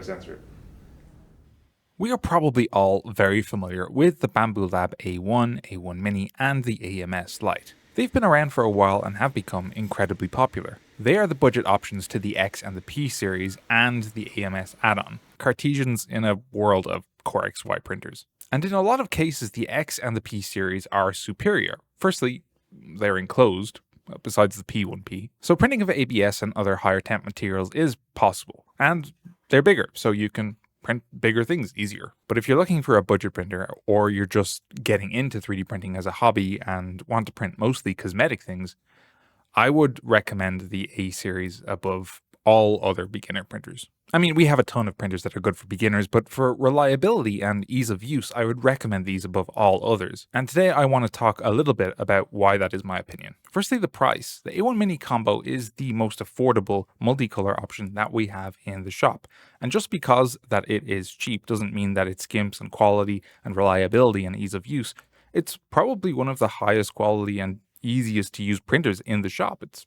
sensor. We are probably all very familiar with the Bambu Lab A1, A1 Mini, and the AMS Lite. They've been around for a while and have become incredibly popular. They are the budget options to the X and the P series and the AMS add-on, Cartesians in a world of Core XY printers. And in a lot of cases, the X and the P series are superior. Firstly, they're enclosed, besides the P1P, so printing of ABS and other higher temp materials is possible, and they're bigger, so you can print bigger things easier. But if you're looking for a budget printer, or you're just getting into 3D printing as a hobby and want to print mostly cosmetic things, I would recommend the A series above all other beginner printers. I mean, we have a ton of printers that are good for beginners, but for reliability and ease of use, I would recommend these above all others. And today I want to talk a little bit about why that is my opinion. Firstly, the price. The A1 Mini Combo is the most affordable multicolor option that we have in the shop. And just because that it is cheap doesn't mean that it skimps on quality and reliability and ease of use. It's probably one of the highest quality and easiest to use printers in the shop. It's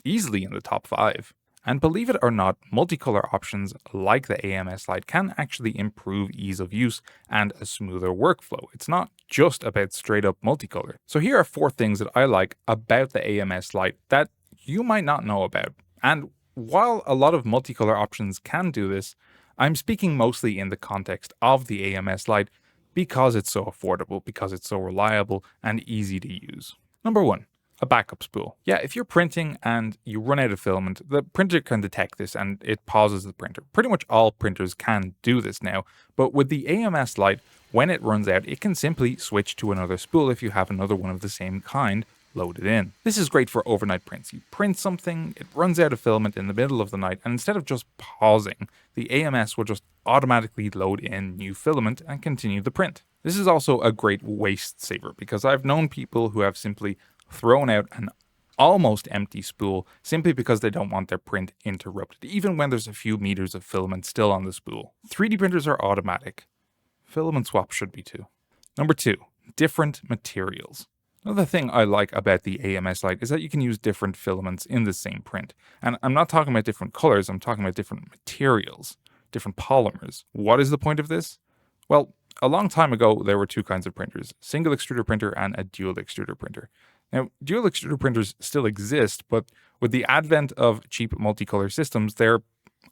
easily in the top 5. And believe it or not, multicolor options like the AMS Lite can actually improve ease of use and a smoother workflow. It's not just about straight up multicolor. So here are 4 things that I like about the AMS Lite that you might not know about. And while a lot of multicolor options can do this, I'm speaking mostly in the context of the AMS Lite because it's so affordable, because it's so reliable and easy to use. Number 1. A backup spool. Yeah, if you're printing and you run out of filament, the printer can detect this and it pauses the printer. Pretty much all printers can do this now, but with the AMS Lite, when it runs out, it can simply switch to another spool if you have another one of the same kind loaded in. This is great for overnight prints. You print something, it runs out of filament in the middle of the night, and instead of just pausing, the AMS will just automatically load in new filament and continue the print. This is also a great waste saver because I've known people who have simply thrown out an almost empty spool simply because they don't want their print interrupted, even when there's a few meters of filament still on the spool. 3D printers are automatic. Filament swap should be too. Number 2, different materials. Another thing I like about the AMS Lite is that you can use different filaments in the same print. And I'm not talking about different colors, I'm talking about different materials, different polymers. What is the point of this? Well, a long time ago, there were 2 kinds of printers, single extruder printer and a dual extruder printer. Now, dual extruder printers still exist, but with the advent of cheap multicolor systems, they're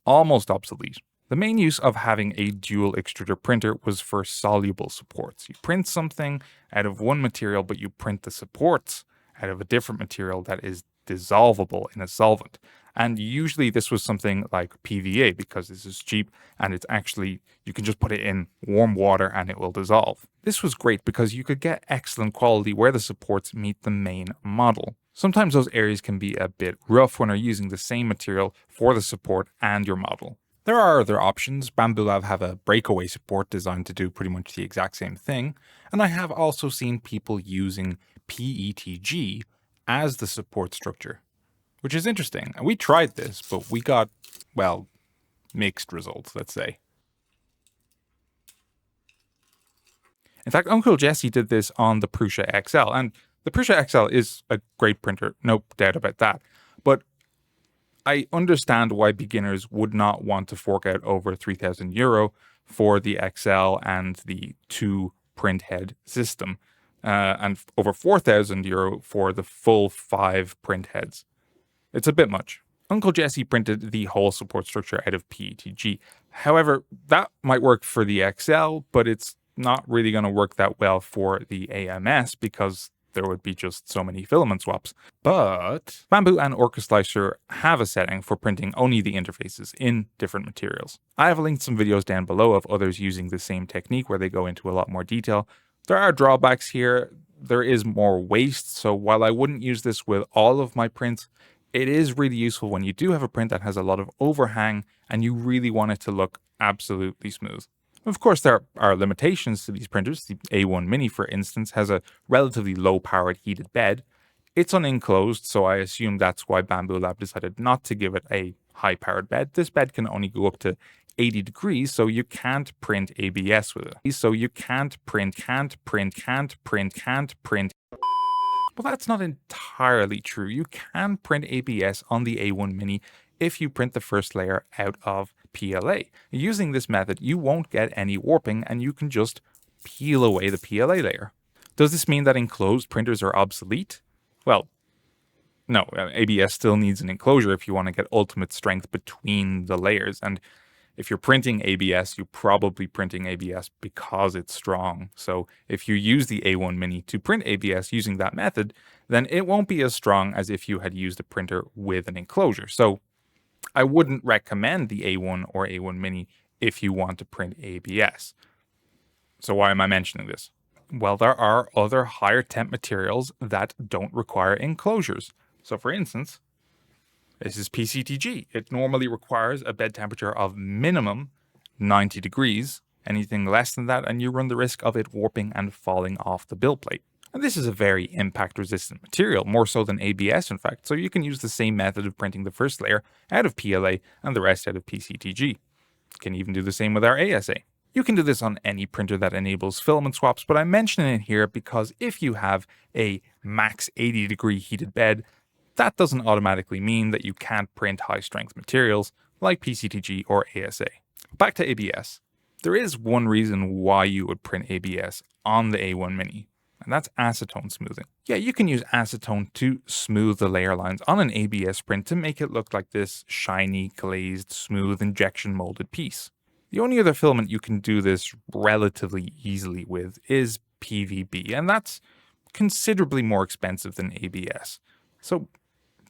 almost obsolete. The main use of having a dual extruder printer was for soluble supports. You print something out of one material, but you print the supports out of a different material that is dissolvable in a solvent. And usually this was something like PVA because this is cheap and it's actually, you can just put it in warm water and it will dissolve. This was great because you could get excellent quality where the supports meet the main model. Sometimes those areas can be a bit rough when you're using the same material for the support and your model. There are other options. Bambu Lab have a breakaway support designed to do pretty much the exact same thing. And I have also seen people using PETG as the support structure, which is interesting. And we tried this, but we got, well, mixed results, let's say. In fact, Uncle Jesse did this on the Prusa XL, and the Prusa XL is a great printer, no doubt about that. But I understand why beginners would not want to fork out over €3,000 for the XL and the 2 print head system, and over €4,000 for the full 5 print heads. It's a bit much. Uncle Jesse printed the whole support structure out of PETG. However, that might work for the XL, but it's not really going to work that well for the AMS because there would be just so many filament swaps. But Bambu and Orcheslicer have a setting for printing only the interfaces in different materials. I have linked some videos down below of others using the same technique where they go into a lot more detail. There are drawbacks here. There is more waste, so while I wouldn't use this with all of my prints, it is really useful when you do have a print that has a lot of overhang and you really want it to look absolutely smooth. Of course, there are limitations to these printers. The A1 Mini, for instance, has a relatively low-powered heated bed. It's unenclosed, so I assume that's why Bambu Lab decided not to give it a high-powered bed. This bed can only go up to 80 degrees, so you can't print ABS with it. So you can't print. Well, that's not entirely true. You can print ABS on the A1 Mini if you print the first layer out of PLA. Using this method, you won't get any warping and you can just peel away the PLA layer. Does this mean that enclosed printers are obsolete? Well, no, ABS still needs an enclosure if you want to get ultimate strength between the layers. And if you're printing ABS, you're probably printing ABS because it's strong. So if you use the A1 Mini to print ABS using that method, then it won't be as strong as if you had used a printer with an enclosure. So I wouldn't recommend the A1 or A1 Mini if you want to print ABS. So why am I mentioning this? Well, there are other higher temp materials that don't require enclosures. So for instance, this is PCTG. It normally requires a bed temperature of minimum 90 degrees. Anything less than that, and you run the risk of it warping and falling off the build plate. And this is a very impact-resistant material, more so than ABS in fact, so you can use the same method of printing the first layer out of PLA and the rest out of PCTG. You can even do the same with our ASA. You can do this on any printer that enables filament swaps, but I'm mentioning it here because if you have a max 80 degree heated bed, that doesn't automatically mean that you can't print high strength materials like PCTG or ASA. Back to ABS. There is one reason why you would print ABS on the A1 Mini, and that's acetone smoothing. Yeah, you can use acetone to smooth the layer lines on an ABS print to make it look like this shiny, glazed, smooth, injection molded piece. The only other filament you can do this relatively easily with is PVB, and that's considerably more expensive than ABS. So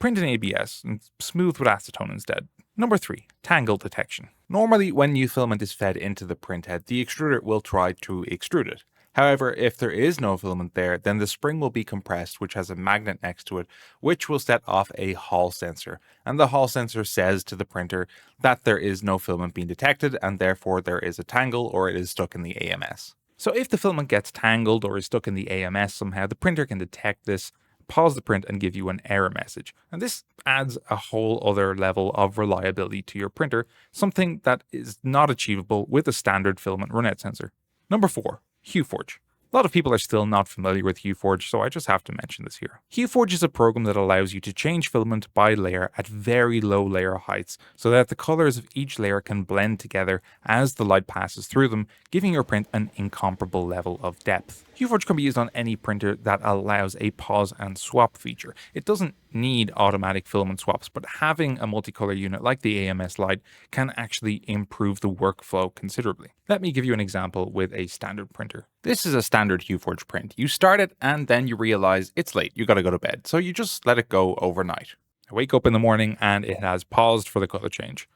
print an ABS and smooth with acetone instead. Number 3, tangle detection. Normally, when new filament is fed into the printhead, the extruder will try to extrude it. However, if there is no filament there, then the spring will be compressed, which has a magnet next to it, which will set off a Hall sensor. And the Hall sensor says to the printer that there is no filament being detected, and therefore there is a tangle or it is stuck in the AMS. So if the filament gets tangled or is stuck in the AMS somehow, the printer can detect this, pause the print and give you an error message. And this adds a whole other level of reliability to your printer, something that is not achievable with a standard filament runout sensor. Number 4, Hue Forge. A lot of people are still not familiar with Hue Forge, so I just have to mention this here. Hue Forge is a program that allows you to change filament by layer at very low layer heights, so that the colors of each layer can blend together as the light passes through them, giving your print an incomparable level of depth. Hue Forge can be used on any printer that allows a pause and swap feature. It doesn't need automatic filament swaps, but having a multicolor unit like the AMS Lite can actually improve the workflow considerably. Let me give you an example with a standard printer. This is a standard Hue Forge print. You start it and then you realize it's late, you gotta go to bed, so you just let it go overnight. I wake up in the morning and it has paused for the color change.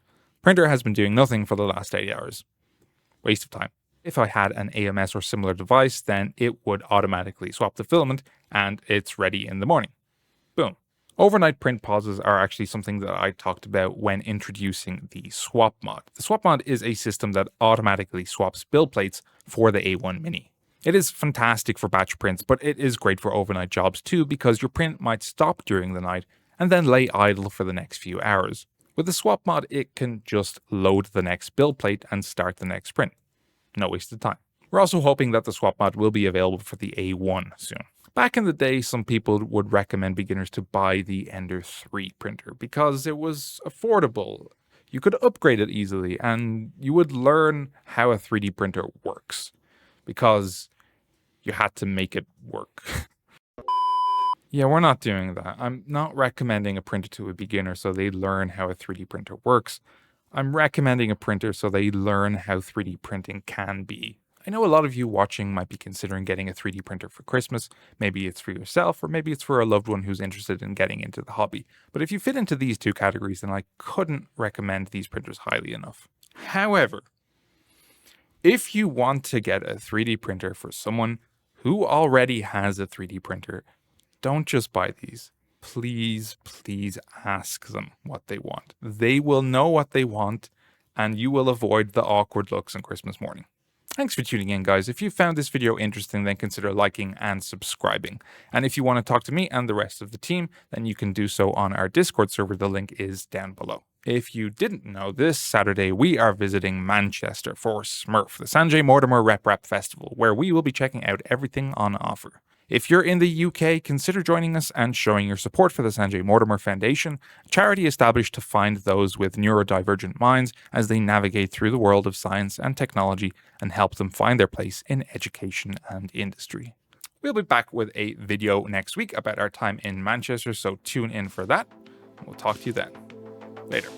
Printer has been doing nothing for the last 8 hours. Waste of time. If I had an AMS or similar device, then it would automatically swap the filament and it's ready in the morning. Boom. Overnight print pauses are actually something that I talked about when introducing the swap mod. The swap mod is a system that automatically swaps build plates for the A1 Mini. It is fantastic for batch prints, but it is great for overnight jobs too because your print might stop during the night and then lay idle for the next few hours. With the swap mod, it can just load the next build plate and start the next print. No wasted time. We're also hoping that the swap mod will be available for the A1 soon. Back in the day, some people would recommend beginners to buy the Ender 3 printer because it was affordable. You could upgrade it easily and you would learn how a 3D printer works because you had to make it work. Yeah, we're not doing that. I'm not recommending a printer to a beginner so they learn how a 3D printer works. I'm recommending a printer so they learn how 3D printing can be. I know a lot of you watching might be considering getting a 3D printer for Christmas. Maybe it's for yourself, or maybe it's for a loved one who's interested in getting into the hobby. But if you fit into these two categories, then I couldn't recommend these printers highly enough. However, if you want to get a 3D printer for someone who already has a 3D printer, don't just buy these. Please, please ask them what they want. They will know what they want, and you will avoid the awkward looks on Christmas morning. Thanks for tuning in, guys. If you found this video interesting, then consider liking and subscribing. And if you want to talk to me and the rest of the team, then you can do so on our Discord server. The link is down below. If you didn't know, this Saturday we are visiting Manchester for Smurf, the Sanjay Mortimer Rep Festival, where we will be checking out everything on offer. If you're in the UK, consider joining us and showing your support for the Sanjay Mortimer Foundation, a charity established to find those with neurodivergent minds as they navigate through the world of science and technology and help them find their place in education and industry. We'll be back with a video next week about our time in Manchester, so tune in for that. We'll talk to you then. Later.